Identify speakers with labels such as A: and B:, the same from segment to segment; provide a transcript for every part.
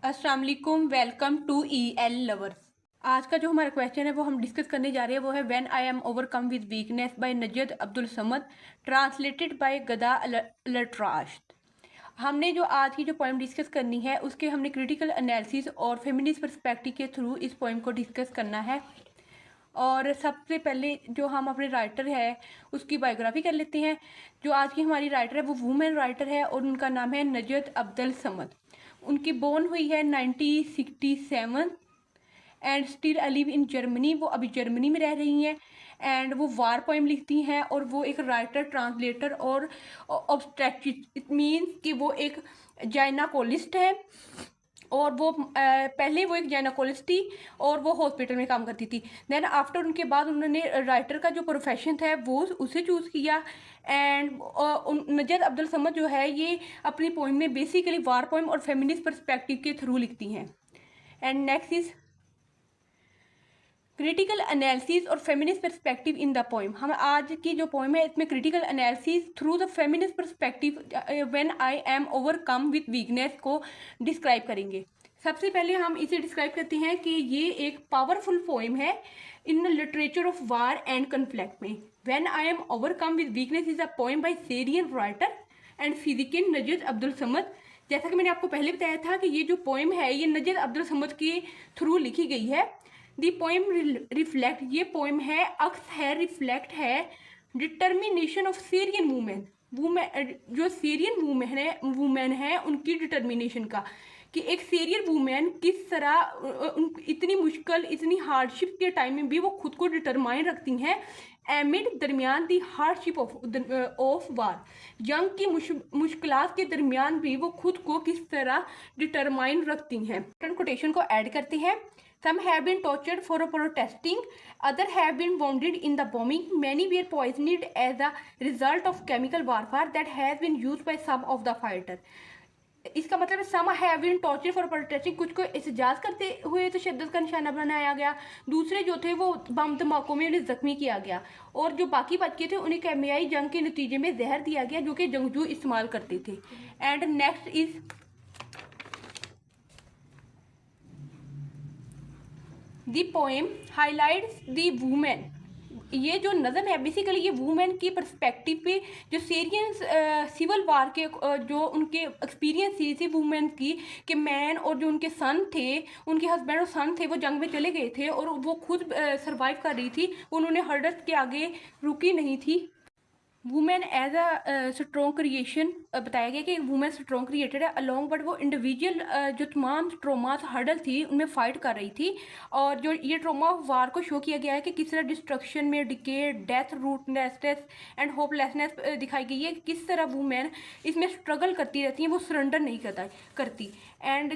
A: अस्सलाम वालेकुम, welcome to EL lovers. आज का जो हमारा क्वेश्चन है वो हम डिस्कस करने जा रहे हैं, वो है when I am overcome with weakness by Najd Abdul Samad, translated by गदा लट्राश। हमने जो आज की जो पोएम डिस्कस करनी है उसके हमने क्रिटिकल एनालिसिस और फेमिनिस्ट पर्सपेक्टिव के थ्रू इस पोएम को डिस्कस करना है। और सबसे पहले जो हम अपने राइटर है उसकी बायोग्राफी कर लेते हैं। जो आज की हमारी राइटर है वो वुमेन राइटर है और उनका नाम है नजद अब्दुल समद। उनकी बोर्न हुई है 1967 एंड स्टिल अलिव इन जर्मनी। वो अभी जर्मनी में रह रही हैं एंड वो वार पोएम लिखती हैं और वो एक राइटर, ट्रांसलेटर और ऑब्स्ट्रेटिस्ट, इट मीन्स कि वो एक जाइनाकोलिस्ट है। और वो पहले वो एक जाइनाकोलिस्ट थी और वो हॉस्पिटल में काम करती थी। देन आफ्टर उनके बाद उन्होंने राइटर का जो प्रोफेशन था वो उसे चूज़ किया। एंड नजद अब्दुल समद जो है ये अपनी पोइम में बेसिकली वार पोइम और फेमिनिस्ट पर्सपेक्टिव के थ्रू लिखती हैं। And next is critical analysis और feminist perspective in the poem. हम आज की जो पोइम है इसमें critical analysis through the feminist perspective when I am overcome with weakness को डिस्क्राइब करेंगे। सबसे पहले हम इसे डिस्क्राइब करते हैं कि ये एक पावरफुल पोइम है in literature of war and conflict में। When I am overcome with weakness is a poem by Syrian writer and physician Najd Abdul Samad. जैसा कि मैंने आपको पहले बताया था कि ये जो पोइम है ये नजद अब्दुल समद के थ्रू लिखी गई है। दी पोइम रिफ्लेक्ट, ये पोइम है अक्स है, रिफ्लेक्ट है डिटर्मिनेशन ऑफ सीरियन वुमेन जो सीरियन वुमेन है उनकी डिटर्मिनेशन का, कि एक सीरियन वुमेन किस तरह इतनी मुश्किल, इतनी हार्डशिप के टाइम में भी वो खुद को डिटरमाइन रखती हैं एमिड दरमियान दी हार्डशिप ऑफ वार। जंग की मुश्किलात के दरमियान भी वो खुद को किस तरह डिटरमाइन रखती हैं। कोटेशन को ऐड करते हैं। Some have been tortured for protesting, others have been wounded in the bombing, many were poisoned as a result of chemical warfare that has been used by some of the fighters. इसका मतलब है some have been tortured for protesting, कुछ को एहतजाज करते हुए तो शिद्दत का निशाना बनाया गया, दूसरे जो थे वो बम धमाकों में उन्हें जख्मी किया गया, और जो बाकी बच के थे उन्हें केमियाई जंग के नतीजे में जहर दिया गया जो कि जंगजू इस्तेमाल करते थे। And next is the poem highlights the women. ये जो नज़म है बेसिकली ये वुमेन की पर्सपेक्टिव पे जो सीरियन सिविल वार के जो उनके एक्सपीरियंस थी वुमेन की, कि मैन और जो उनके सन थे, उनके हस्बैंड और सन थे वो जंग में चले गए थे और वो खुद सर्वाइव कर रही थी, उन्होंने हर्डर्स के आगे रुकी नहीं थी। Women as a strong creation बताया गया कि वुमेन स्ट्रॉन्ग क्रिएटेड है अलॉन्ग, बट वो इंडिविजुअल जो तमाम ट्रोमास हर्डल थी उनमें फाइट कर रही थी। और जो ये ट्रोमा ऑफ वार को शो किया गया है कि किस तरह डिस्ट्रक्शन में decay, death, rootlessness and hopelessness दिखाई गई है, किस तरह वुमेन इसमें स्ट्रगल करती रहती हैं, वो सरेंडर नहीं करती। And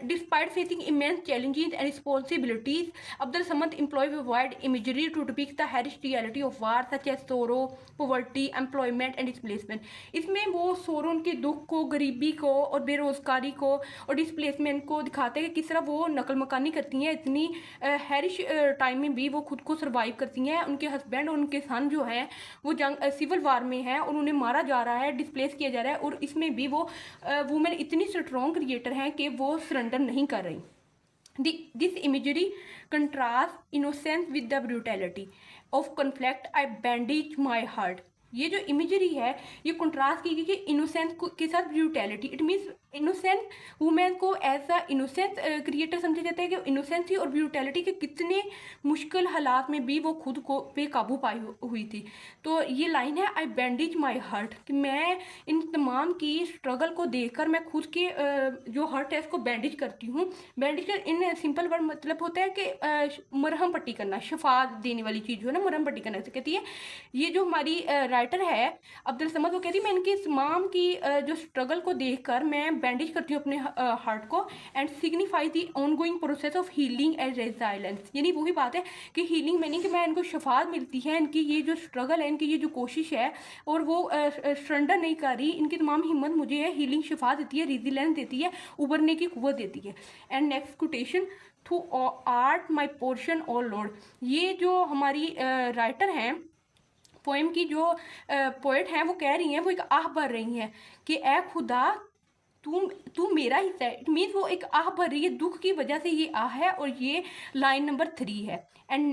A: despite facing immense challenges and responsibilities, Abdul Samad employ wide imagery to depict the harsh reality of war such as sorrow, poverty, employment and displacement. इसमें वो सोरो, उनके दुख को, गरीबी को और बेरोजगारी को और डिस्प्लेसमेंट को दिखाते हैं कि किस तरह वो नकल मकानी करती हैं, इतनी हैरिश टाइम में भी वो खुद को सर्वाइव करती हैं। उनके हस्बैंड और उनके सन जो हैं वो जंग सिविल वार में हैं और उन्हें मारा जा रहा है, डिस्प्लेस किया जा रहा है, और इसमें भी वो वुमेन इतनी स्ट्रॉन्ग क्रिएटर हैं कि वो सरेंडर नहीं कर रही। This imagery contrasts innocence with the brutality of conflict. I bandage my heart. ये जो इमेजरी है ये कंट्रास्ट की गई कि इनोसेंस के साथ brutality. It means innocent women को एज अ इनोसेंस क्रिएटर समझा जाता है कि इनोसेंसी और ब्रूटैलिटी के कितने मुश्किल हालात में भी वो खुद को बेकाबू पाई हुई थी। तो ये लाइन है आई बैंडेज माई हर्ट, कि मैं इन तमाम की स्ट्रगल को देखकर मैं खुद के जो हर्ट है इसको बैंडेज करती हूँ। बैंडेज कर इन सिंपल वर्ड मतलब होता है कि मरहम पट्टी करना, शफा देने वाली चीज़ जो है ना, मरहम पट्टी करना से कहती है। ये जो हमारी राइटर है अब्दुल समद वो कहती है मैं इनकी तमाम की जो स्ट्रगल को देखकर मैं बैंडेज करती हूँ अपने हार्ट को, and signify the ongoing process of healing and resilience. यानी वही बात है कि हीलिंग मीनिंग कि मैं इनको शफा मिलती है, इनकी ये जो स्ट्रगल है, इनकी ये जो कोशिश है और वो सरेंडर नहीं कर रही, इनकी तमाम हिम्मत मुझे है हीलिंग शफा देती है, रेजिलेंस देती है, उभरने की कुव्वत देती है। And next quotation, through art my portion और लॉर्ड। ये जो हमारी राइटर हैं पोएम की जो पोएट हैं वो कह रही हैं, वो एक आह भर रही हैं कि ए खुदा तू मेरा हिस्सा है, इट मीन्स वो एक आह भर रही है, दुख की वजह से ये आह है, और ये लाइन नंबर 3 है। एंड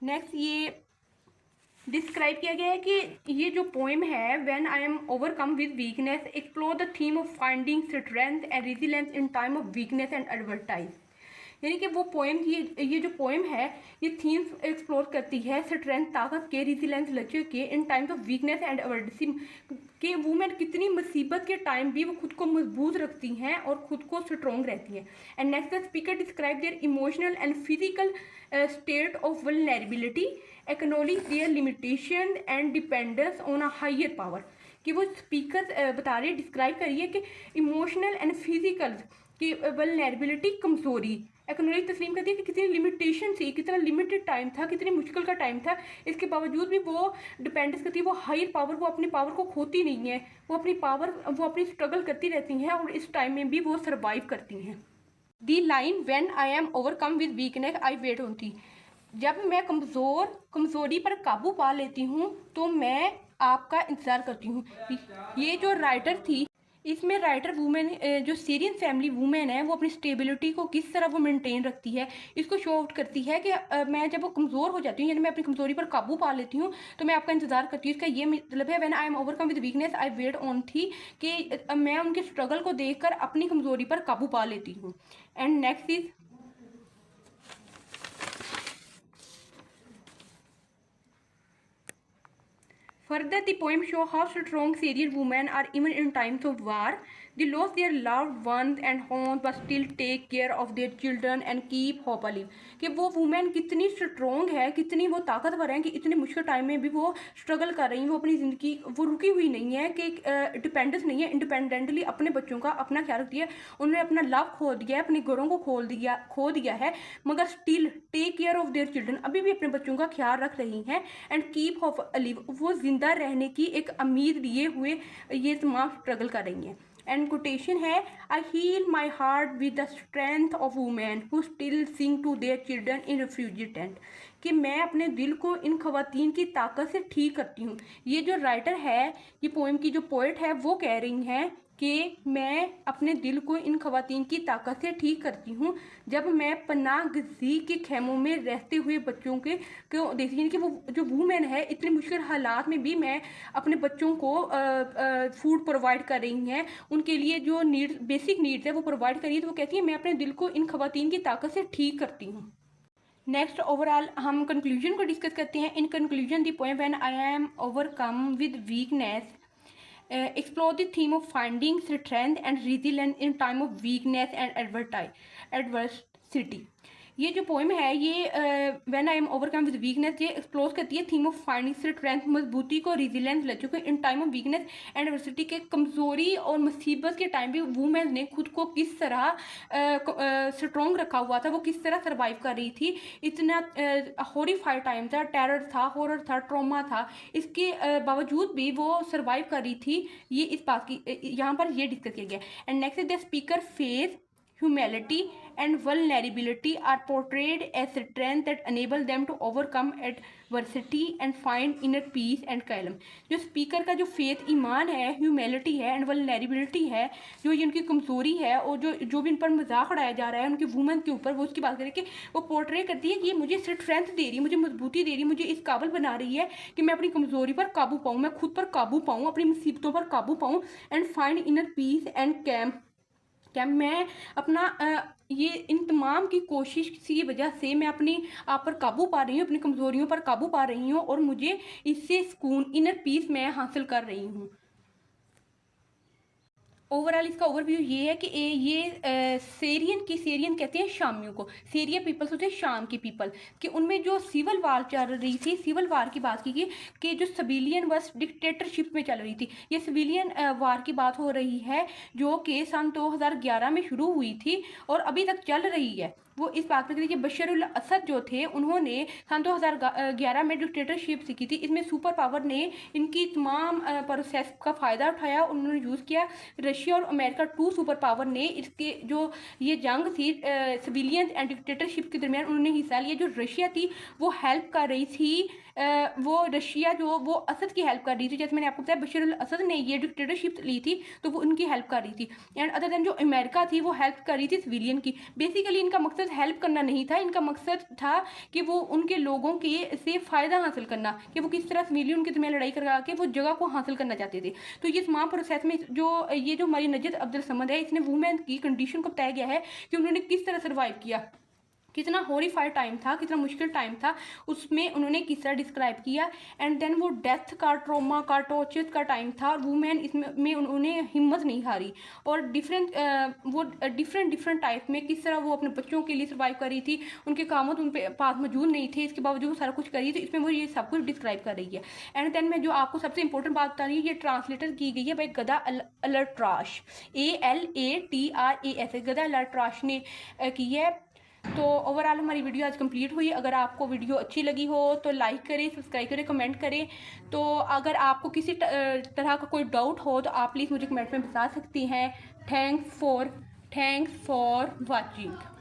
A: नेक्स्ट ये डिस्क्राइब किया गया है कि ये जो पोएम है, when I am overcome with weakness, explore the theme of finding strength and resilience in time of weakness and advertise. यानी कि वो पोएम, ये जो पोएम है, ये थीम्स एक्सप्लोर करती है स्ट्रेंथ, ताकत के, रेजिलियंस, लचक के, in times of weakness and adversity, कि वुमेन कितनी मुसीबत के टाइम भी वो खुद को मजबूत रखती हैं और खुद को स्ट्रॉन्ग रहती हैं। And next the speaker describe their emotional and physical state of vulnerability, acknowledge their limitation and dependence on a higher power. कि वो स्पीकर बता रहे, डिस्क्राइब करिए कि इमोशनल एंड फिजिकल की वल्नरेबिलिटी, कमजोरी, एक्नॉलेज तस्लीम करती है कि कितनी लिमिटेशन थी, कितना लिमिटेड टाइम था, कितनी मुश्किल का टाइम था, इसके बावजूद भी वो डिपेंडेंस करती है, वो हायर पावर, वो अपनी पावर को खोती नहीं है, वो अपनी स्ट्रगल करती रहती हैं और इस टाइम में भी वो सर्वाइव करती हैं। The line when I am overcome with weakness I wait on थी, जब मैं कमज़ोरी पर काबू पा लेती हूँ तो मैं आपका इंतज़ार करती हूँ। ये जो राइटर थी, इसमें राइटर वुमेन, जो सीरियन फैमिली वुमेन है, वो अपनी स्टेबिलिटी को किस तरह वो मेंटेन रखती है, इसको शो आउट करती है कि मैं जब वो कमज़ोर हो जाती हूँ, यानी मैं अपनी कमज़ोरी पर काबू पा लेती हूँ, तो मैं आपका इंतज़ार करती हूँ। इसका ये मतलब है when I am overcome with weakness I wait on thee, कि मैं उनके स्ट्रगल को देखकर अपनी कमज़ोरी पर काबू पा लेती हूँ। And next is further, the poem shows how strong Syrian women are even in times of war. They lost their loved ones and homes but still take care of their children and keep hope alive. कि वो women कितनी strong है, कितनी वो ताकतवर है कि इतने मुश्किल टाइम में भी वो स्ट्रगल कर रही हैं, वो अपनी ज़िंदगी, वो रुकी हुई नहीं है, कि डिपेंडेंस नहीं है, इंडिपेंडेंटली अपने बच्चों का अपना ख्याल रखती है। उन्होंने अपना लव खो दिया है, अपने घरों को खो दिया है, मगर still take care of their children, अभी भी अपने बच्चों का ख्याल रख रही हैं। एंड कीप होप अलिव, वो जिंदा रहने की एक उम्मीद लिए हुए ये तमाम स्ट्रगल कर रही हैं। एंड कोटेशन है, I heal my heart with the strength of women who still sing to their children in refugee tent, कि मैं अपने दिल को इन खवातीन की ताकत से ठीक करती हूँ। ये जो राइटर है, ये पोएम की जो पोइट है, वो कह रही हैं कि मैं अपने दिल को इन खवातीन की ताकत से ठीक करती हूँ जब मैं पनाहगज़ी के खेमों में रहते हुए बच्चों को देखती हूँ, कि वो जो वूमेन है इतनी मुश्किल हालात में भी मैं अपने बच्चों को फूड प्रोवाइड कर रही हैं, उनके लिए जो बेसिक नीड्स है वो प्रोवाइड करिए, तो वो कहती है मैं अपने दिल को इन खवातीन की ताकत से ठीक करती हूँ। नेक्स्ट ओवरऑल हम कंक्लूजन को डिस्कस करते हैं। In conclusion the poem when I am overcome with weakness explore the theme of finding strength and resilience in time of weakness and adversity. ये जो पोएम है, ये when I am overcome with weakness, ये explore करती है theme of finding strength, मजबूती को, resilience, लचक को, in time of weakness and adversity, के कमज़ोरी और मुसीबत के टाइम भी वुमेन ने खुद को किस तरह स्ट्रॉन्ग रखा हुआ था, वो किस तरह सर्वाइव कर रही थी। इतना हॉरिफाइड टाइम था, टेरर था, हॉरर था, ट्रॉमा था, इसके बावजूद भी वो सर्वाइव कर रही थी। ये इस बात की यहाँ पर ये डिस्कस किया गया। And next the speaker face humility and vulnerability are portrayed as strength that enable them to overcome adversity and find inner peace and calm. जो स्पीकर का जो फेथ, ईमान है, ह्यूमिलिटी है एंड वल्नरेबिलिटी है, जो ये उनकी कमज़ोरी है और जो भी इन पर मजाक उड़ाया जा रहा है उनकी वुमेन के ऊपर, वो उसकी बात करें कि वो पोर्ट्रे करती है कि ये मुझे स्ट्रेंथ दे रही है, मुझे मजबूती दे रही है, मुझे इस काबिल बना रही है कि मैं अपनी कमज़ोरी पर काबू पाऊँ, मैं खुद पर काबू पाऊँ, अपनी मुसीबतों पर काबू पाऊँ। And find inner peace and क्या मैं अपना ये इन तमाम की कोशिश की वजह से मैं अपनी आप पर काबू पा रही हूँ, अपनी कमज़ोरियों पर काबू पा रही हूँ और मुझे इससे सुकून, इनर पीस मैं हासिल कर रही हूँ। ओवरऑल इसका ओवरव्यू ये है कि ये सीरियन कहते हैं शामियों को, सीरिया पीपल्स होते हैं शाम के पीपल, कि उनमें जो सिविल वार चल रही थी, सिविल वार की बात की गई कि जो सिविलियन बस डिक्टेटरशिप में चल रही थी, ये सिविलियन वार की बात हो रही है जो कि सन 2011 में शुरू हुई थी और अभी तक चल रही है। वो इस बात पर की थी कि बशर उल असद जो थे उन्होंने सन 2011 में डिक्टेटरशिप सीखी थी। इसमें सुपर पावर ने इनकी तमाम प्रोसेस का फ़ायदा उठाया, उन्होंने यूज़ किया। रशिया और अमेरिका, टू सुपर पावर ने इसके जो ये जंग थी सिविलियंस एंड डिक्टेटरशिप के दरमियान उन्होंने हिस्सा लिया। जो रशिया थी वो हेल्प कर रही थी, वो रशिया जो वो असद की हेल्प कर रही थी। जैसे मैंने आपको बताया बशर अल असद ने ये डिक्टेटरशिप ली थी तो वो उनकी हेल्प कर रही थी। एंड अदर देन जो अमेरिका थी वो हेल्प कर रही थी सिविलियन की। बेसिकली इनका मकसद हेल्प करना नहीं था, इनका मकसद था कि वो उनके लोगों के से फ़ायदा हासिल करना, कि वो किस तरह सिविलियन के दरमियान लड़ाई करवा के वो जगह को हासिल करना चाहते थे। तो ये तमाम प्रोसेस में जो हमारी नजत अब्दुल समद है, इसने वुमेन की कंडीशन को बताया गया है कि उन्होंने किस तरह सर्वाइव किया, कितना हॉरिफाइड टाइम था, कितना मुश्किल टाइम था, उसमें उन्होंने किस तरह डिस्क्राइब किया। एंड देन वो डेथ का, ट्रॉमा का, टॉर्चर का टाइम था, वुमेन इसमें उन्होंने हिम्मत नहीं हारी और डिफरेंट टाइप में किस तरह वो अपने बच्चों के लिए सर्वाइव कर रही थी। उनके कामों उनके पास मौजूद नहीं थे, इसके बावजूद वो सारा कुछ करी थी। इसमें वो ये सब कुछ डिस्क्राइब कर रही है। एंड देन मैं जो आपको सबसे इंपॉर्टेंट बात बता रही हूँ, ये ट्रांसलेटर की गई है भाई गदा अलट्राश, ALATRAS, गदा अलट्राश ने की है। तो ओवरऑल हमारी वीडियो आज कंप्लीट हुई। अगर आपको वीडियो अच्छी लगी हो तो लाइक करें, सब्सक्राइब करें, कमेंट करें। तो अगर आपको किसी तरह का कोई डाउट हो तो आप प्लीज़ मुझे कमेंट में बता सकती हैं। Thanks for watching.